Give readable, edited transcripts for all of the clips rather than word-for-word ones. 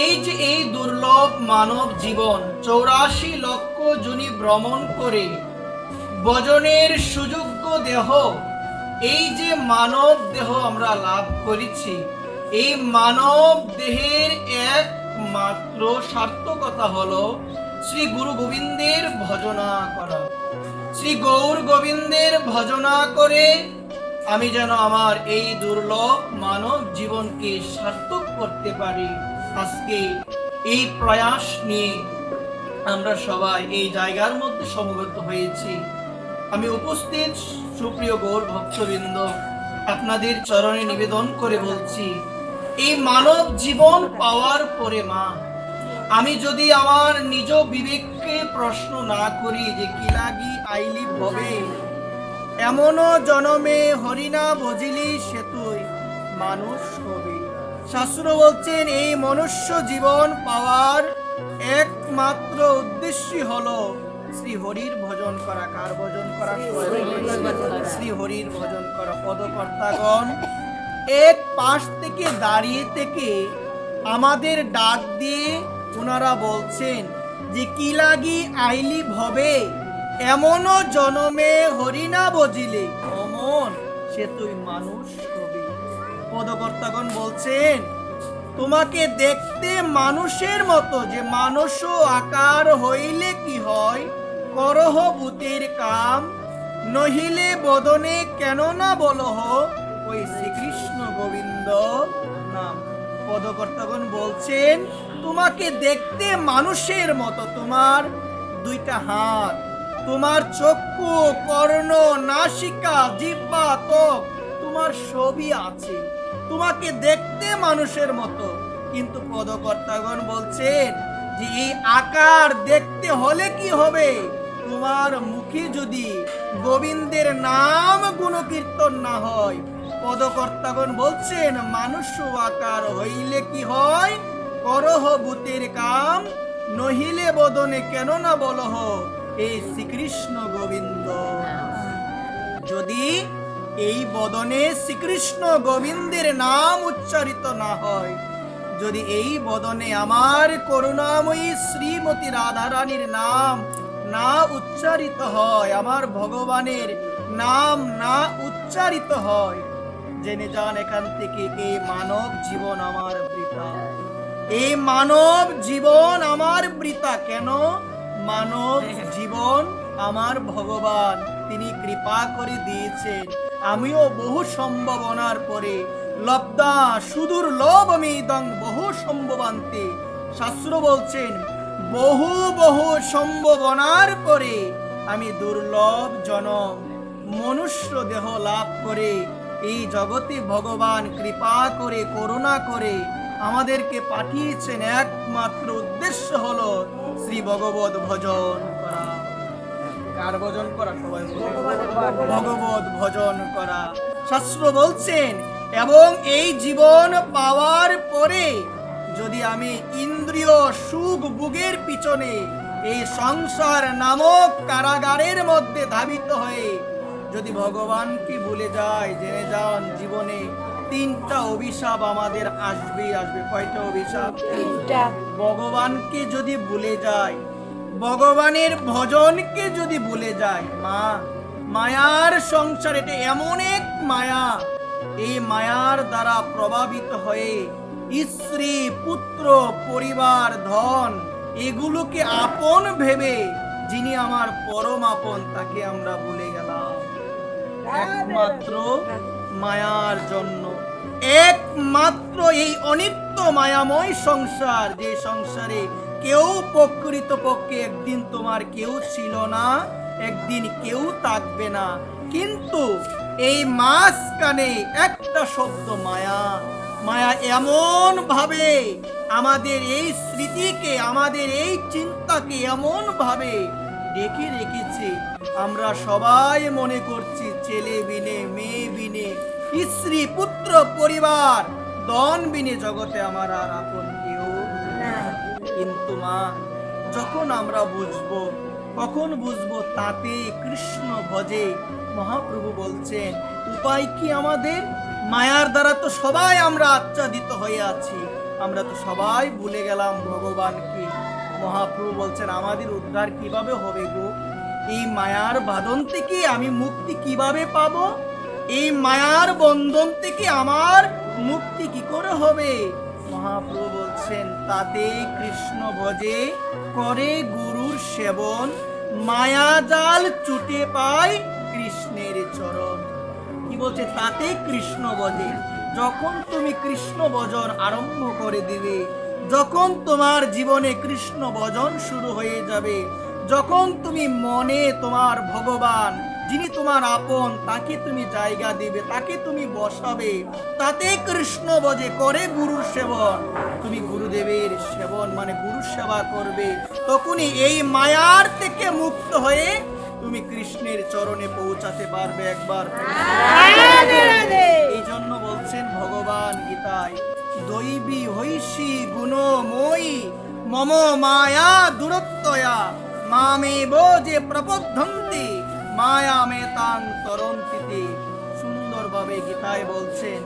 এই যে এই দুর্লভ মানব জীবন 84 লক্ষ যোনি ভ্রমণ করে ভজনের সুযোগ্য দেহ, এই যে মানব দেহ আমরা লাভ করেছি, এই মানব দেহের একমাত্র সার্থকতা হলো শ্রী গুরু গোবিন্দের ভজনা করা। শ্রী গৌর গোবিন্দের ভজনা করে আমি যেন আমার এই দুর্লভ মানব জীবনকে সার্থক করতে পারি। আজকে এই প্রয়াস নিয়ে আমরা সবাই এই জায়গার মধ্যে সমবেত হয়েছি। আমি উপস্থিত সুপ্রিয় গৌর ভক্তবৃন্দ, আপনাদের চরণে নিবেদন করে বলছি, এই মানব জীবন পাওয়ার পরে মা, আমি যদি আমার নিজ বিবেককে প্রশ্ন না করি যে কি লাগি আইলি ভবে, এমনও জনমে হরিনা ভজিলি সে তুই মানুষ হবে। শাস্ত্র বলছেন এই মনুষ্য জীবন পাওয়ার একমাত্র উদ্দেশ্যই হলো শ্রী হরির ভজন করা। কার ভজন করা? শ্রী হরির ভজন করা। পদকর্তাগণ এক পাশ থেকে দাঁড়িয়ে থেকে আমাদের ডাক দিয়ে ওনারা বলছেন যে কি লাগি আইলি ভবে, এমনও জনমে হরিনা বজিলে অমন সে তুই মানুষ হবি। পদকর্তাগণ বলছেন তোমাকে দেখতে মানুষের মতো, যে মানুষ আকার হইলে কি হয়, করহ ভূতের কাম, নহিলে বদনে কেন না বলহ ওই শ্রীকৃষ্ণ গোবিন্দ নাম। পদকর্তাগণ বলছেন তোমাকে দেখতে মানুষের মতো, তোমার দুইটা হাত, তোমার চক্ষু, কর্ণ, নাসিকা, জিহ্বা, ত্বক, তোমার সবই আছে, তোমাকে দেখতে মানুষের মতো। কিন্তু পদকর্তাগণ বলছেন যে এই আকার দেখতে হলে কি হবে, তোমার মুখে যদি গোবিন্দের নাম গুণকীর্তন না হয়। পদকর্তাগণ বলছেন মানুষ আকার হইলে কি হয়, করহ ভূতের কাম, নহিলে বদনে কেন না বলহ এই শ্রীকৃষ্ণ গোবিন্দ। যদি এই বদনে শ্রীকৃষ্ণ গোবিন্দের নাম উচ্চারিত না হয়, যদি এই বদনে আমার করুণাময়ী শ্রীমতী রাধারানীর নাম না উচ্চারিত হয়, আমার ভগবানের নাম না উচ্চারিত হয়, জেনে যান এখান থেকে এই মানব জীবন আমার বৃথা। এই মানব জীবন আমার বৃথা। কেন? মানব জীবন আমার ভগবান তিনি কৃপা করে দিয়েছেন। আমিও বহু সম্ভাবনার পরে লব্ধা সুদূর লভমিদং বহু সম্ভবান্তে, শাস্ত্র বলছেন বহু বহু সম্ভাবনার পরে আমি দুর্লভ জনম মনুষ্য দেহ লাভ করে এই জগতে ভগবান কৃপা করে করুণা করে আমাদেরকে পাঠিয়েছেন। একমাত্র উদ্দেশ্য হলো শ্রী ভগবত ভজন করা। কার ভজন করা? সবাই ভগবত ভজন করা। শাস্ত্র বলছেন এবং এই জীবন পাওয়ার পরে যদি আমি ইন্দ্রিয় সুখ ভোগের পিছনে এই সংসার নামক কারাগারের মধ্যে ধাবিত হয়ে যদি ভগবানকে ভুলে যায়, জেনে যান জীবনে তিনটা অভিশাপ আমাদের আসবে। কয়টা অভিশাপ? তিনটা। ভগবানকে যদি ভুলে যায়, ভগবানের ভজনকে যদি ভুলে যায়, মায়ার সংসার এটা এমন এক মায়া, এই মায়ার দ্বারা প্রভাবিত হয়ে স্ত্রী, পুত্র, পরিবার, ধন এগুলোকে আপন ভেবে যিনি আমার পরম আপন তাকে আমরা ভুলে গেলাম। একমাত্র মায়ার জন্য, একমাত্র এই অনিত্য মায়াময় সংসার, যে সংসারে কেউ প্রকৃত পক্ষে একদিন তোমার কেউ ছিল না, একদিন কেউ থাকবে না, কিন্তু এই মাঝখানে একটা শব্দ মায়া। মায়া এমন ভাবে আমাদের এই স্মৃতিকে, আমাদের এই চিন্তাকে এমন ভাবে ডেকে রেখেছে, আমরা সবাই মনে করছি ছেলে বিনে, মেয়ে বিনে, স্ত্রী, পুত্র, পরিবার, ধন বিনে জগতে আমার আর আপন কেউ না। কিন্তু মা, যখন আমরা বুঝবো, কখন বুঝবো? তাতে কৃষ্ণ ভজে। মহাপ্রভু বলছেন উপায় কি আমাদের? মায়ার দ্বারা তো সবাই আমরা আচ্ছাদিত হয়ে আছি, আমরা তো সবাই ভুলে গেলাম ভগবানকে। মহাপ্রভু বলছেন আমাদের উদ্ধার কিভাবে হবে গো? এই মায়ার বাঁধন থেকে আমি মুক্তি কিভাবে পাবো? এই মায়ার বন্ধন থেকে আমার মুক্তি কি করে হবে? মহাপ্রভু বলছেন তাতে কৃষ্ণ ভজে করে গুরুর সেবন, মায়াজাল ছুটে পায় কৃষ্ণের চরণ। কি বলছে? তাতে কৃষ্ণ ভজে। যখন তুমি কৃষ্ণ ভজন আরম্ভ করে দিবে, যখন তোমার জীবনে কৃষ্ণ ভজন শুরু হয়ে যাবে, যখন তুমি মনে তোমার ভগবান যিনি তোমার আপন তাকে তুমি জায়গা দিবে, তাকে তুমি বসাবে, তাতে কৃষ্ণ ভজে করে গুরুর সেবন। তুমি গুরুদেবের সেবন মানে গুরু সেবা করবে, তখনই এই মায়ার থেকে মুক্ত হয়ে তুমি কৃষ্ণের চরণে পৌঁছাতে পারবে। একবার এই জন্য বলছেন ভগবান গীতায়, দৈবী হৈষী গুণময়ী মম মায়া দূরত্বয়া মামেব যে প্রবদ্ধন্তি মায়া মেতাং তরন্তিতে। সুন্দরভাবে গীতায় বলছেন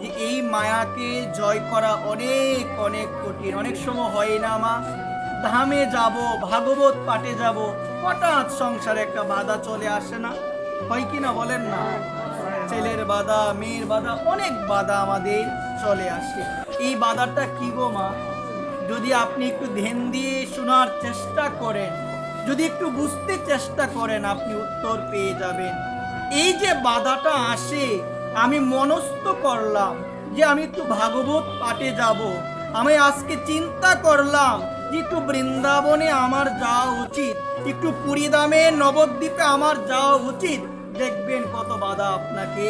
যে এই মায়াকে জয় করা অনেক অনেক কঠিন। অনেক সময় হয় না মা, ধামে যাব, ভাগবত পাঠে যাব, হঠাৎ সংসারে একটা বাধা চলে আসে না? হয় কি না বলেন না? ছেলের বাধা, মেয়ের বাধা, অনেক বাধা আমাদের চলে আসে। এই বাধাটা কি গো মা? যদি আপনি একটু ধ্যান দিয়ে শোনার চেষ্টা করেন, যদি একটু বুঝতে চেষ্টা করেন, আপনি উত্তর পেয়ে যাবেন। এই যে বাধাটা আসে, আমি মনস্থ করলাম যে আমি একটু ভাগবত পাঠে যাব, আমি আজকে চিন্তা করলাম যে একটু বৃন্দাবনে আমার যাওয়া উচিত, একটু পুরীধামে নবদ্বীপে আমার যাওয়া উচিত, দেখবেন কত বাধা আপনাকে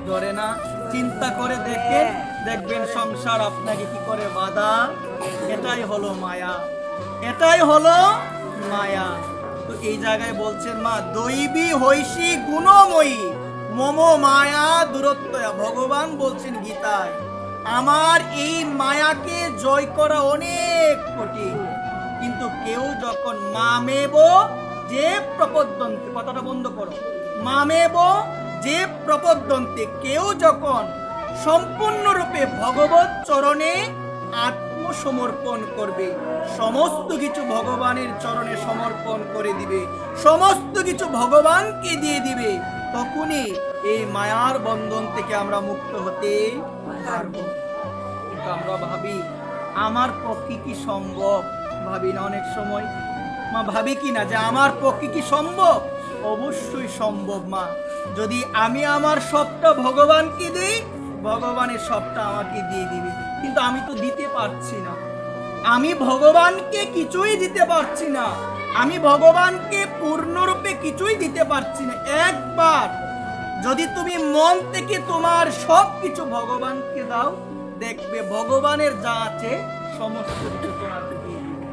ধরে না। চিন্তা করে দেখেন, দেখবেন সংসার আপনাকে কি করে বাধা। এটাই হলো মায়া, এটাই হলো মায়া। তো এই জায়গায় বলছেন মা দৈবী হৈষী গুণময়ী মম মায়া দূরত্বয়া। ভগবান বলছেন গীতায় আমার এই মায়াকে জয় করা অনেক কঠিন, কিন্তু কেউ যখন মামেব যে প্রপদ্যন্তে, কথাটা বন্ধ করো, মামেব যে প্রপদ্যন্তে, কেউ যখন সম্পূর্ণরূপে ভগবত চরণে আত্মসমর্পণ করবে, সমস্ত কিছু ভগবানের চরণে সমর্পণ করে দিবে, সমস্ত কিছু ভগবানকে দিয়ে দিবে, তখনই এই মায়ার বন্ধন থেকে আমরা মুক্ত হতে পারবো। কিন্তু আমরা ভাবি আমার পক্ষে কি সম্ভব? ভাবি না অনেক সময় মা, ভাবি কি না যে আমার পক্ষে কি সম্ভব? অবশ্যই সম্ভব মা। যদি আমি আমার সবটা ভগবানকে দিই, ভগবানের সবটা আমাকে দিয়ে দিবে। কিন্তু আমি তো দিতে পারছি না, আমি ভগবানকে কিছুই দিতে পারছি না, আমি ভগবানকে পূর্ণরূপে কিছুই দিতে পারছি না। একবার যদি তুমি মন থেকে তোমার সব কিছু ভগবানকে দাও, দেখবে ভগবানের যা আছে সমস্ত কিছু তোমাকে দিয়ে দিবে।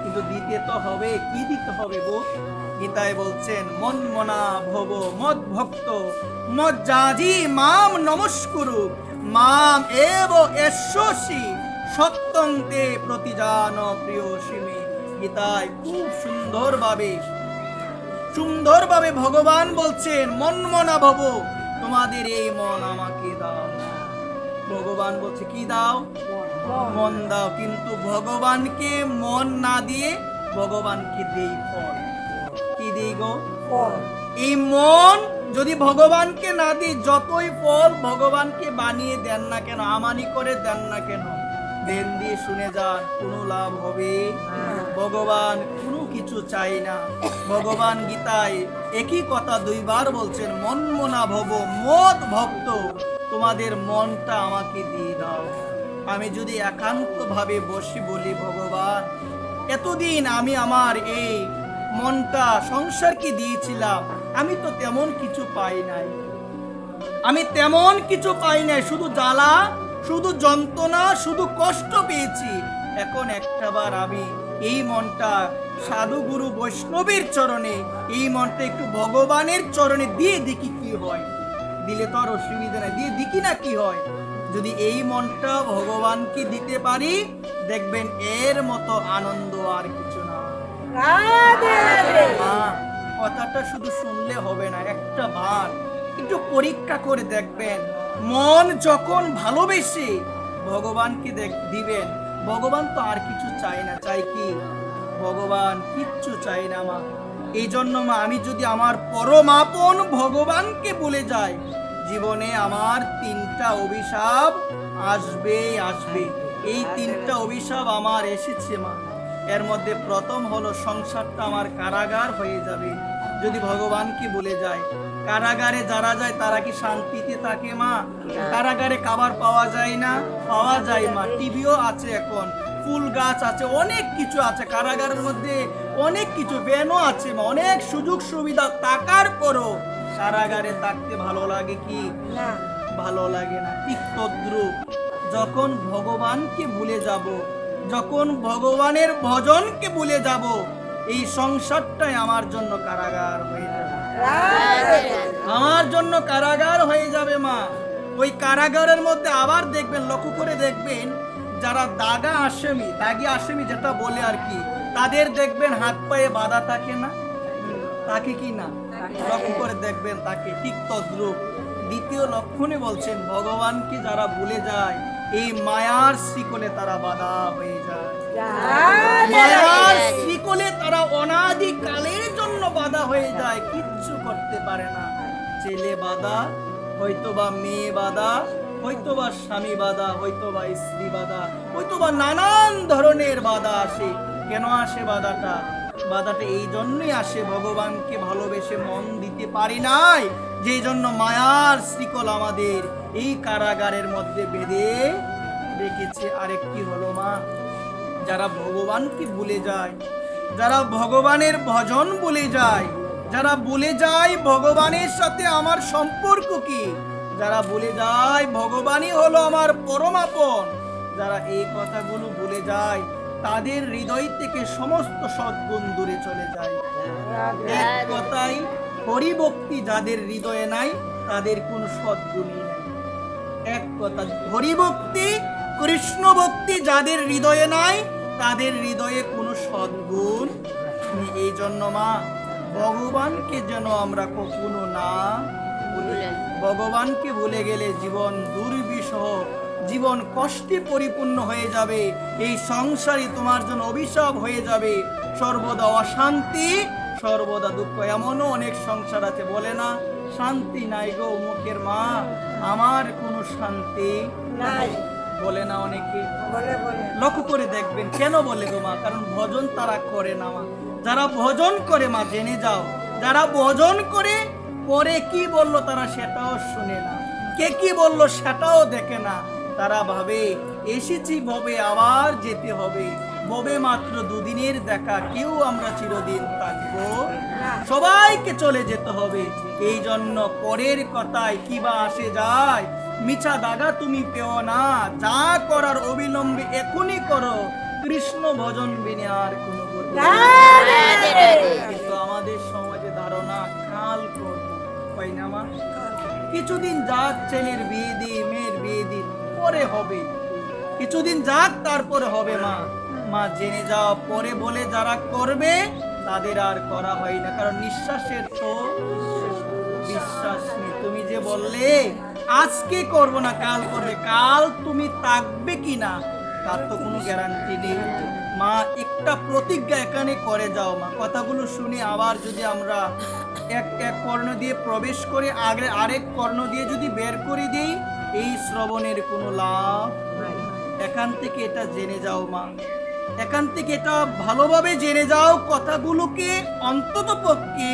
কিন্তু দিতে তো হবে, কি দিতে হবে গো? গীতায় বলছেন মন মনা ভব মদ ভক্ত মদ জাজি মাম নমস্কুরু মাম এব এশ্বসি সত্যং তে প্রতিজান প্রিয়সিমে। গীতায় খুব সুন্দরভাবে ভগবান বলছেন মন মনা ভব, তোমাদের এই মন আমাকে দাও। ভগবান বলছে কি দাও? মন দাও। কিন্তু ভগবানকে মন না দিয়ে ভগবানকে দেই ফল। কি দেই গো? ফল। এই মন যদি ভগবানকে না দিই, যতই ফল ভগবানকে বানিয়ে দেন না কেন, আমানি করে দেন না কেন, দেন দিয়ে শুনে যান, কোনো লাভ হবে? ভগবান কোনো কিছু চাই না। ভগবান গীতায় একই কথা দুইবার বলছেন মন মনা ভব মদ ভক্ত, তোমাদের মনটা আমাকে দিয়ে দাও। আমি যদি একান্ত ভাবে বসে বলি ভগবান এতদিন আমি আমার এই মনটা সংসারকে দিয়েছিলাম, আমি তো তেমন কিছু পাই নাই, আমি তেমন কিছু পাই নাই, শুধু জ্বালা, শুধু যন্ত্রণা, শুধু কষ্ট পেয়েছি। এখন একটাবার আমি এই মনটা সাধু গুরু বৈষ্ণবের চরণে, এই মনটা একটু ভগবানের চরণে দিয়ে দেখি কি হয়। দিলে তো আর অসুবিধা নাই, দিয়ে দেখি না কি হয়। যদি এই মনটা ভগবানকে দিতে পারি, দেখবেন এর মতো আনন্দ আর কিছু না। কথাটা শুধু শুনলে হবে না, একটা বার একটু পরীক্ষা করে দেখবেন, মন যখন ভালোবেসে ভগবানকে দিবেন, ভগবান তো আর কিছু চায় না, চাই কি? ভগবান কিচ্ছু চাই না মা। এই জন্য মা, আমি যদি আমার পরমাপন ভগবানকে বলে যাই, জীবনে আমার 3টা অভিশাপ আসবেই আসবে। এই 3টা অভিশাপ আমার এসেছে মা। এর মধ্যে প্রথম হলো সংসারটা আমার কারাগার হয়ে যাবে যদি ভগবানকে বলে যায়। কারাগারে যারা যায় তারা কি শান্তিতে থাকে মা? কারাগারে খাবার পাওয়া যায় না? পাওয়া যায় মা। টিভিও আছে, এখন ফুল গাছ আছে, অনেক কিছু আছে কারাগারের মধ্যে, অনেক কিছু ব্যানও আছে মা, অনেক সুযোগ সুবিধা থাকার পরও কারাগারে থাকতে ভালো লাগে কি? ভালো লাগে না। ঠিক তদ্রূপ যখন ভগবানকে ভুলে যাব, যখন ভগবানের ভজনকে ভুলে যাব, এই সংসারটাই আমার জন্য কারাগার হয়ে যাবে, আমার জন্য কারাগার হয়ে যাবে মা। ওই কারাগারের মধ্যে আবার দেখবেন, লক্ষ্য করে দেখবেন, যারা দাগি আসামি যেটা বলে আর কি, তাদের দেখবেন হাত পায়ে বাঁধা থাকে না? তাকে কি না? লক্ষ্য করে দেখবেন তাকে। ঠিক তদ্রূপ দ্বিতীয় লক্ষণে বলছেন, ভগবানকে যারা ভুলে যায় এই মায়ার শিকলে তারা বাধা হয়ে যায়, মায়ার শিকলে তারা অনাদি কালের জন্য বাধা হয়ে যায়, কিচ্ছু করতে পারে না। ছেলে বাধা, হয়তোবা মেয়ে বাধা, হয়তোবা স্বামী বাধা, হয়তোবা স্ত্রী বাধা, হয়তোবা নানান ধরনের বাধা আসে। কেন আসে বাধাটা? বাধাটা এই জন্যই আসে, ভগবানকে ভালোবেসে মন দিতে পারি নাই, যেই জন্য মায়ার শিকল আমাদের এই কারাগারের মধ্যে বেঁধে রেখেছে। আরেকটি হলো মা, যারা ভগবানকে ভুলে যায়, যারা ভগবানের ভজন ভুলে যায়, যারা ভুলে যায় ভগবানের সাথে আমার সম্পর্ক কি, যারা ভুলে যায় ভগবানই হলো আমার পরমাপন, যারা এই কথাগুলো ভুলে যায়, তাদের হৃদয় থেকে সমস্ত সদ্গুণ দূরে চলে যায়। এক কথাই, হরিভক্তি যাদের হৃদয়ে নাই তাদের কোনো সদ্গুণই নাই। এক কথা, হরিভক্তি কৃষ্ণ ভক্তি যাদের হৃদয়ে নাই তাদের হৃদয়ে কোনো সদ্গুণ নেই। এই জন্য মা, ভগবানকে যেন আমরা কখনো না ভুলি। ভগবানকে ভুলে গেলে জীবন দুর্বিষহ, জীবন কষ্টে পরিপূর্ণ হয়ে যাবে। এই সংসারই তোমার জন্য অভিশাপ হয়ে যাবে, সর্বদা অশান্তি, সর্বদা দুঃখ। এমনও অনেক সংসার আছে বলে না, শান্তি নাই গো মুখের মা, আমার কোনো শান্তি নাই, বলে না অনেকে। লক্ষ্য করে দেখবেন, কেন বলে গো মা? কারণ ভজন তারা করে না মা। যারা ভজন করে মা, জেনে যাও, যারা ভজন করে, পরে কি বললো তারা সেটাও শুনে না, কে কি বললো সেটাও দেখে না। তারা ভাবে এসেছি ভবে, আবার যেতে হবে, ভবে মাত্র দুদিনের দেখা, কেউ আমরা চিরদিন থাকবো, সবাইকে চলে যেতে হবে। এই জন্য পরের কথায় কি বা আসে যায়, মিছা দাগা তুমি পেও না, যা করার অবিলম্বে এখনই করো, কৃষ্ণ ভজন বিনে আর কোনো গতি নেই। কিন্তু আমাদের সমাজে ধারণা কাল করবো, হয় না মা? কিছুদিন যাক, ছেলের বিয়ে দিই, মেয়ের বিয়ে দিই, পরে হবে, কিছুদিন যাক তারপরে হবে মা। মা জেনে যাও, পরে বলে যারা করবে তাদের আর করা হয় না, কারণ নিঃশ্বাসের তো বিশ্বাস নেই। তুমি যে বললে আজকে করব না কাল করবে, কাল তুমি থাকবে কিনা তার তো কোনো গ্যারান্টি নেই মা। একটা প্রতিজ্ঞা এখানে করে যাও মা। কথাগুলো শুনে আবার যদি আমরা এক এক কর্ণ দিয়ে প্রবেশ করে আগে আরেক কর্ণ দিয়ে যদি বের করে দিই, এই শ্রবণের কোনো লাভ নাই। এখান থেকে এটা জেনে যাও মা, এখান থেকে এটা ভালোভাবে জেনে যাও, কথাগুলোকে অন্তত পক্ষে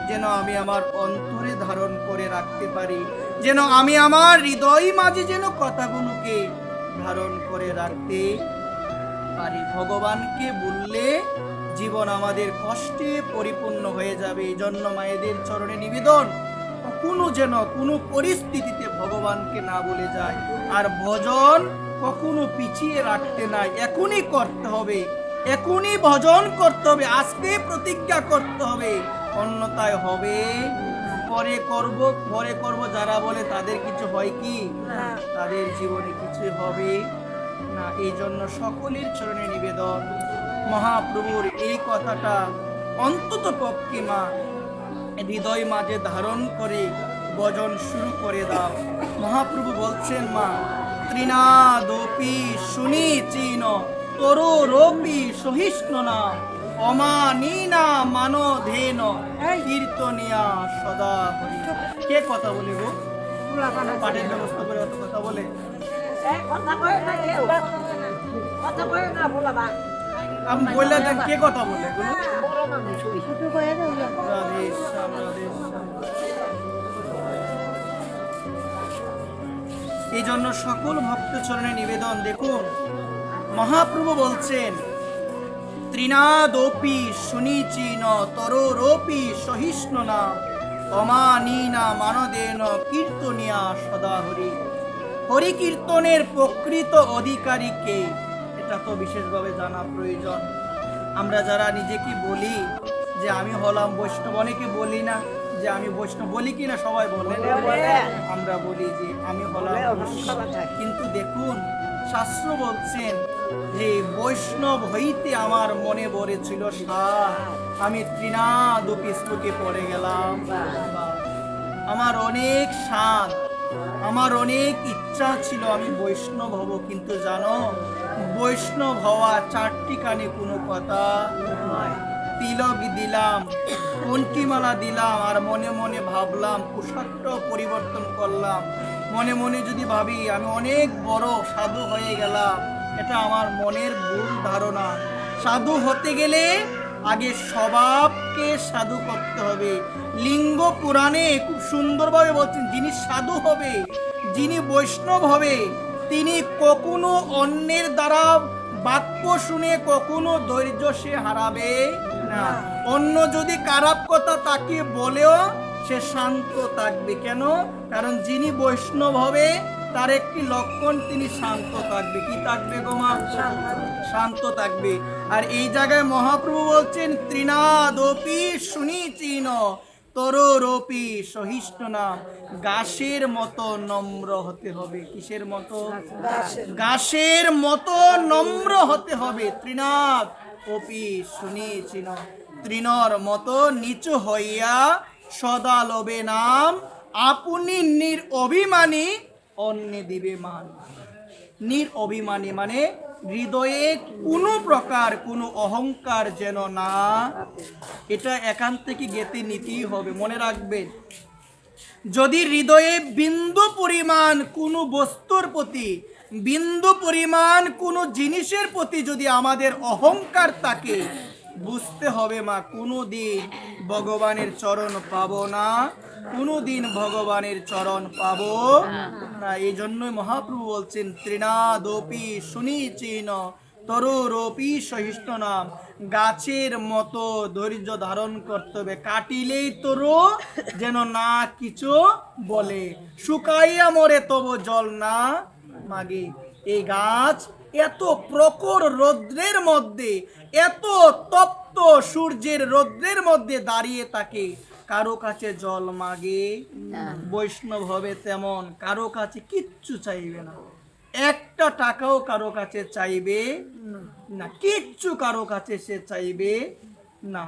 যেন আমি আমার অন্তরে ধারণ করে রাখতে পারি, যেন আমি আমার হৃদয় মাঝে যেন কথাগুলোকে ধারণ করে রাখতে পারি। ভগবানকে বললে জীবন আমাদের কষ্টে পরিপূর্ণ হয়ে যাবে। এই জন্য মায়েদের চরণে নিবেদন, কখনো যেন কোনো পরিস্থিতিতে ভগবানকে না ভুলে যায়। আর ভজন কখনো পিছিয়ে রাখতে নাই, এখনই করতে হবে, এখনই ভজন করতে হবে, আজকে প্রতিজ্ঞা করতে হবে, অন্যথায় হবে পরে করব, পরে করব যারা বলে তাদের কিছু হয় কি? তাদের জীবনে কিছু হবে না। এই জন্য সকলের চরণে নিবেদন, মহাপ্রভুর এই কথাটা অন্তত পক্ষে মা হৃদয় মাঝে ধারণ করে ভজন শুরু করে দাও। মহাপ্রভু বলছেন মা, তৃণাদপি সুনিচীন তরোরপি সহিষ্ণুনা অমানীনা মানধেন কীর্তনিয়া সদা হরি। কে কথা বলে গো? পাঠের ব্যবস্থা করে অত কথা বলে। আমি বললে দেন কে কথা বলে এগুলো? রাধে শ্যাম, রাধে শ্যাম। এই জন্য সকল ভক্ত চরণে নিবেদন, দেখুন মহাপ্রভু বলছেন তৃণাদপি সুনিচীন তরোরপি সহিষ্ণুনা অমানীনা মানদেন কীর্তনিয়া সদা হরি। হরি কীর্তনের প্রকৃত অধিকারী কে, এটা তো বিশেষভাবে জানা প্রয়োজন। আমরা যারা নিজেকে বলি যে আমি হলাম বৈষ্ণব, অনেকে বলি না যে আমি বৈষ্ণব, বলি কিনা সবাই বলে? আমরা বলি যে আমি হলাম বৈষ্ণব। কিন্তু দেখুন শাস্ত্র বলছেন যে বৈষ্ণব হইতে আমার মনে ভরেছিল সাধ, আমি তৃণাদপি শ্লোকে পড়ে গেলাম। আমার অনেক সাধ, আমার অনেক ইচ্ছা ছিল আমি বৈষ্ণব হব, কিন্তু জানো বৈষ্ণব হওয়া চারটি কানে কোনো কথা নয়। তিলক দিলাম, কণ্ঠিমালা দিলাম, আর মনে মনে ভাবলাম, পোশাকটা পরিবর্তন করলাম, মনে মনে যদি ভাবি আমি অনেক বড় সাধু হয়ে গেলাম, এটা আমার মনের ভুল ধারণা। সাধু হতে গেলে আগে স্বভাবকে সাধু করতে হবে। লিঙ্গ পুরাণে খুব সুন্দরভাবে বলছেন, যিনি সাধু হবে, যিনি বৈষ্ণব হবে, তিনি কখনো অন্যের দ্বারা বাক্য শুনে কখনো ধৈর্য সে হারাবে না। অন্য যদি খারাপ কথা তাকে বলেও সে শান্ত থাকবে। কেন? কারণ যিনি বৈষ্ণব হবে তার একটি লক্ষণ, তিনি শান্ত থাকবে। কি থাকবে গো মা? শান্ত থাকবে। আর এই জায়গায় মহাপ্রভু বলছেন তৃণাদপি সুনিচীন তরোরপি সহিষ্ণুনা, গাছের মতো নম্র হতে হবে। কিসের মতো? গাছের মতো নম্র হতে হবে। তৃণাদ অপি সুনিচীন, তৃণর মতো নিচু হইয়া সদা লবে নাম, আপনি নিরঅভিমানী অন্যে দিবে মান। নিরঅভিমানী মানে হৃদয়ে কোনো প্রকার কোনো অহংকার যেন না, এটা এখান থেকে গেতে নিতেই হবে। মনে রাখবেন, যদি হৃদয়ে বিন্দু পরিমাণ কোনো বস্তুর প্রতি, বিন্দু পরিমাণ কোনো জিনিসের প্রতি যদি আমাদের অহংকার থাকে, বুঝতে হবে মা কোনো দিন ভগবানের চরণ পাবো না, কোনো দিন ভগবানের চরণ পাবো না। এই জন্যই মহাপ্রভু বলছেন তৃণাদপি সুনিচীন তরোরপি সহিষ্ণুনা, গাছের মতো ধৈর্য ধারণ করতে হবে। কাটিলেই তরু যেন না কিছু বলে, শুকাইয়া মরে তবু জল না মাগে। এই গাছ এত প্রখর রৌদ্রের মধ্যে, এত তপ্ত সূর্যের রৌদ্রের মধ্যে দাঁড়িয়ে থাকে, কারো কাছে জল মাগে? বৈষ্ণব হবে তেমন, কারো কাছে কিচ্ছু চাইবে না, একটা টাকাও কারো কাছে চাইবে না, কিচ্ছু কারো কাছে সে চাইবে না।